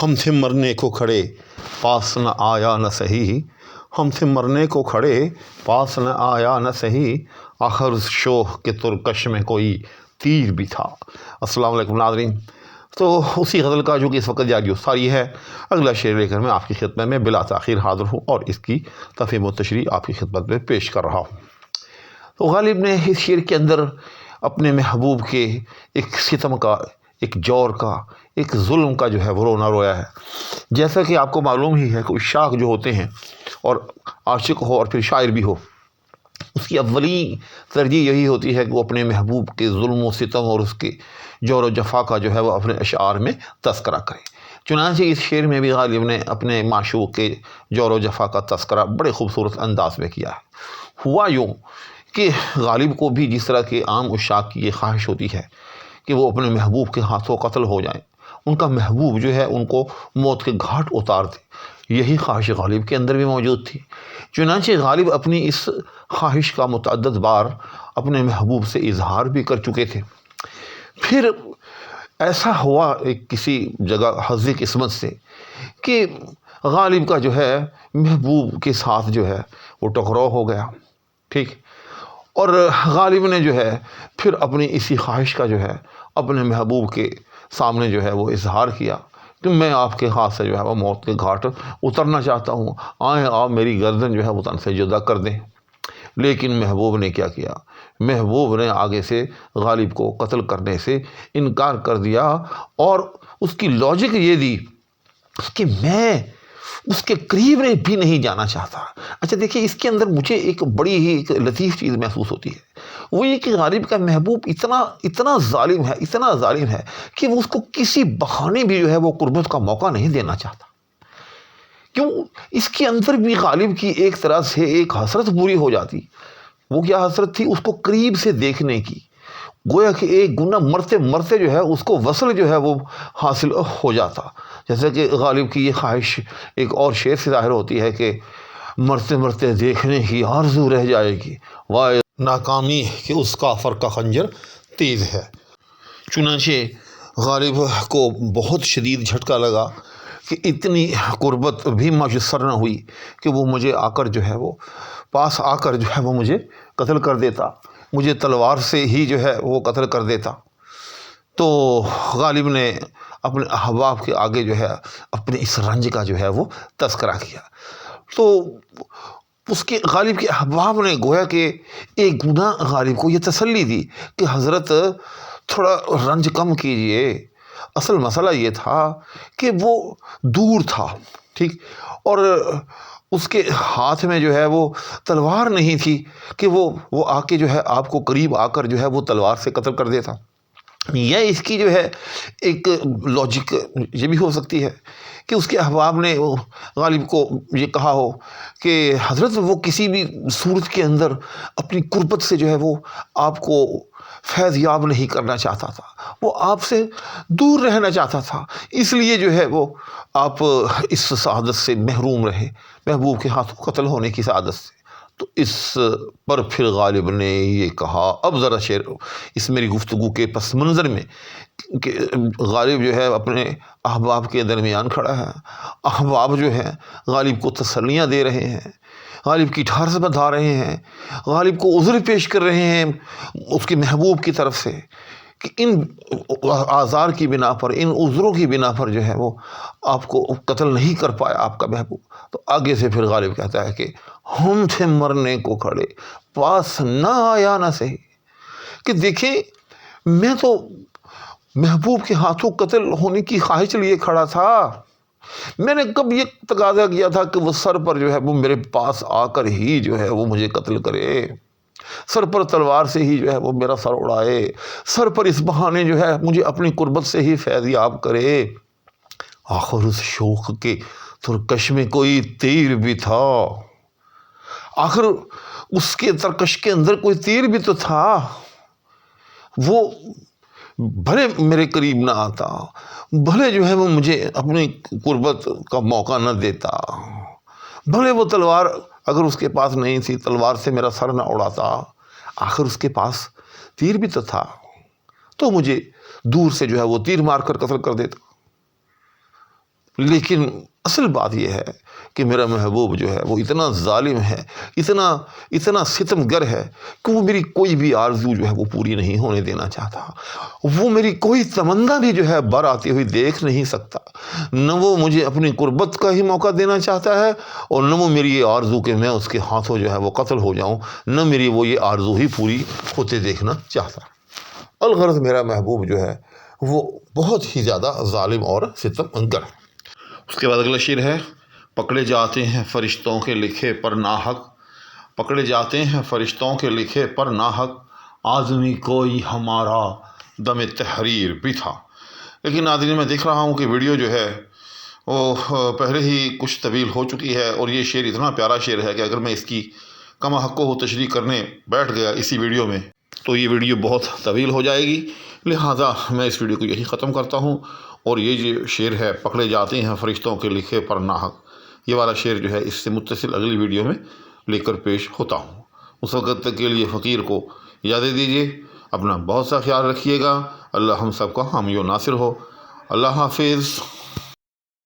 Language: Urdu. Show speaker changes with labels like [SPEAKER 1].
[SPEAKER 1] ہم تھے مرنے کو کھڑے پاس نہ آیا نہ سہی، ہم تھے مرنے کو کھڑے پاس نہ آیا نہ سہی، آخر اس شوق کے ترکش میں کوئی تیر بھی تھا۔ السلام علیکم ناظرین، تو اسی غزل کا جو کہ اس وقت جاری و ساری ہے، اگلا شعر لے کر میں آپ کی خدمت میں بلا تاخیر حاضر ہوں اور اس کی تفہیم و تشریح آپ کی خدمت میں پیش کر رہا ہوں۔ تو غالب نے اس شعر کے اندر اپنے محبوب کے ایک ستم کا، ایک جور کا، ایک ظلم کا جو ہے وہ رونا رویا ہے۔ جیسا کہ آپ کو معلوم ہی ہے کہ عشاق جو ہوتے ہیں، اور عاشق ہو اور پھر شاعر بھی ہو، اس کی اولین ترجیح یہی ہوتی ہے کہ وہ اپنے محبوب کے ظلم و ستم اور اس کے جور و جفا کا جو ہے وہ اپنے اشعار میں تذکرہ کرے۔ چنانچہ اس شعر میں بھی غالب نے اپنے معشوق کے جور و جفا کا تذکرہ بڑے خوبصورت انداز میں کیا ہے۔ ہوا یوں کہ غالب کو بھی جس طرح کے عام عشاق کی یہ خواہش ہوتی ہے کہ وہ اپنے محبوب کے ہاتھوں قتل ہو جائیں، ان کا محبوب جو ہے ان کو موت کے گھاٹ اتار دے، یہی خواہش غالب کے اندر بھی موجود تھی۔ چنانچہ غالب اپنی اس خواہش کا متعدد بار اپنے محبوب سے اظہار بھی کر چکے تھے۔ پھر ایسا ہوا ایک کسی جگہ حظ قسمت سے کہ غالب کا جو ہے محبوب کے ساتھ جو ہے وہ ٹکراؤ ہو گیا، ٹھیک، اور غالب نے جو ہے پھر اپنی اسی خواہش کا جو ہے اپنے محبوب کے سامنے جو ہے وہ اظہار کیا کہ میں آپ کے ہاتھ سے جو ہے وہ موت کے گھاٹ اترنا چاہتا ہوں، آئیں آپ میری گردن جو ہے وہ تن سے جدا کر دیں۔ لیکن محبوب نے کیا کیا؟ محبوب نے آگے سے غالب کو قتل کرنے سے انکار کر دیا، اور اس کی لاجک یہ دی کہ میں اس کے قریب بھی نہیں جانا چاہتا۔ اچھا دیکھیے، اس کے اندر مجھے ایک بڑی ہی ایک لطیف چیز محسوس ہوتی ہے، وہ یہ کہ غالب کا محبوب اتنا ظالم ہے کہ وہ اس کو کسی بہانے بھی جو ہے وہ قربت کا موقع نہیں دینا چاہتا۔ کیوں؟ اس کے اندر بھی غالب کی ایک طرح سے ایک حسرت پوری ہو جاتی۔ وہ کیا حسرت تھی؟ اس کو قریب سے دیکھنے کی، گویا کہ ایک گناہ مرتے مرتے جو ہے اس کو وصل جو ہے وہ حاصل ہو جاتا۔ جیسے کہ غالب کی یہ خواہش ایک اور شعر سے ظاہر ہوتی ہے کہ مرتے مرتے دیکھنے کی آرزو رہ جائے گی، وائے ناکامی کہ اس کافر کا خنجر تیز ہے۔ چنانچہ غالب کو بہت شدید جھٹکا لگا کہ اتنی قربت بھی میسر نہ ہوئی کہ وہ مجھے آ کر جو ہے وہ پاس آ کر جو ہے وہ مجھے قتل کر دیتا، مجھے تلوار سے ہی جو ہے وہ قتل کر دیتا۔ تو غالب نے اپنے احباب کے آگے جو ہے اپنے اس رنج کا جو ہے وہ تذکرہ کیا۔ تو اس کے غالب کے احباب نے گویا کہ ایک گناہ غالب کو یہ تسلی دی کہ حضرت تھوڑا رنج کم کیجئے۔ اصل مسئلہ یہ تھا کہ وہ دور تھا، ٹھیک، اور اس کے ہاتھ میں جو ہے وہ تلوار نہیں تھی کہ وہ آ کے جو ہے آپ کو قریب آ کر جو ہے وہ تلوار سے قتل کر دیتا۔ یا اس کی جو ہے ایک لاجک یہ بھی ہو سکتی ہے کہ اس کے احباب نے غالب کو یہ کہا ہو کہ حضرت وہ کسی بھی صورت کے اندر اپنی قربت سے جو ہے وہ آپ کو فیض یاب نہیں کرنا چاہتا تھا، وہ آپ سے دور رہنا چاہتا تھا، اس لیے جو ہے وہ آپ اس سعادت سے محروم رہے، محبوب کے ہاتھوں قتل ہونے کی سعادت سے۔ تو اس پر پھر غالب نے یہ کہا، اب ذرا شعر اس میری گفتگو کے پس منظر میں کہ غالب جو ہے اپنے احباب کے درمیان کھڑا ہے، احباب جو ہیں غالب کو تسلیاں دے رہے ہیں، غالب کی ٹھارس بندھا رہے ہیں، غالب کو عذر پیش کر رہے ہیں اس کے محبوب کی طرف سے کہ ان آزار کی بنا پر، ان عذروں کی بنا پر جو ہے وہ آپ کو قتل نہیں کر پایا آپ کا محبوب۔ تو آگے سے پھر غالب کہتا ہے کہ ہم تھے مرنے کو کھڑے پاس نہ آیا نہ سہی، کہ دیکھیں میں تو محبوب کے ہاتھوں قتل ہونے کی خواہش لیے کھڑا تھا، میں نے کب یہ تقاضا کیا تھا کہ وہ سر پر جو ہے وہ میرے پاس آ کر ہی جو ہے وہ مجھے قتل کرے، سر پر تلوار سے ہی جو ہے وہ میرا سر اڑائے، سر پر اس بہانے جو ہے مجھے اپنی قربت سے ہی فیض یاب کرے۔ آخر اس شوق کے ترکش میں کوئی تیر بھی تھا، آخر اس کے ترکش کے اندر کوئی تیر بھی تو تھا، وہ بھلے میرے قریب نہ آتا، بھلے جو ہے وہ مجھے اپنی قربت کا موقع نہ دیتا، بھلے وہ تلوار اگر اس کے پاس نہیں تھی تلوار سے میرا سر نہ اڑاتا، آخر اس کے پاس تیر بھی تو تھا، تو مجھے دور سے جو ہے وہ تیر مار کر قتل کر دیتا۔ لیکن اصل بات یہ ہے کہ میرا محبوب جو ہے وہ اتنا ظالم ہے، اتنا ستم گر ہے کہ وہ میری کوئی بھی آرزو جو ہے وہ پوری نہیں ہونے دینا چاہتا، وہ میری کوئی تمنا بھی جو ہے بر آتی ہوئی دیکھ نہیں سکتا، نہ وہ مجھے اپنی قربت کا ہی موقع دینا چاہتا ہے اور نہ وہ میری یہ آرزو کہ میں اس کے ہاتھوں جو ہے وہ قتل ہو جاؤں، نہ میری وہ یہ آرزو ہی پوری ہوتے دیکھنا چاہتا۔ الغرض میرا محبوب جو ہے وہ بہت ہی زیادہ ظالم اور ستم گر ہے۔ اس کے بعد اگلا شعر ہے، پکڑے جاتے ہیں فرشتوں کے لکھے پر ناحق، پکڑے جاتے ہیں فرشتوں کے لکھے پر ناحق، آدمی کوئی ہمارا دم تحریر بھی تھا۔ لیکن ناظرین میں دیکھ رہا ہوں کہ ویڈیو جو ہے وہ پہلے ہی کچھ طویل ہو چکی ہے، اور یہ شعر اتنا پیارا شعر ہے کہ اگر میں اس کی کما حق و تشریح کرنے بیٹھ گیا اسی ویڈیو میں تو یہ ویڈیو بہت طویل ہو جائے گی، لہٰذا میں اس ویڈیو کو یہی ختم کرتا ہوں۔ اور یہ جو شعر ہے، پکڑے جاتے ہیں فرشتوں کے لکھے پر ناحق، یہ والا شعر جو ہے اس سے متصل اگلی ویڈیو میں لے کر پیش ہوتا ہوں۔ اس وقت تک کے لیے فقیر کو اجازت دیجیے، اپنا بہت سا خیال رکھیے گا، اللہ ہم سب کا حامی و ناصر ہو۔ اللہ حافظ۔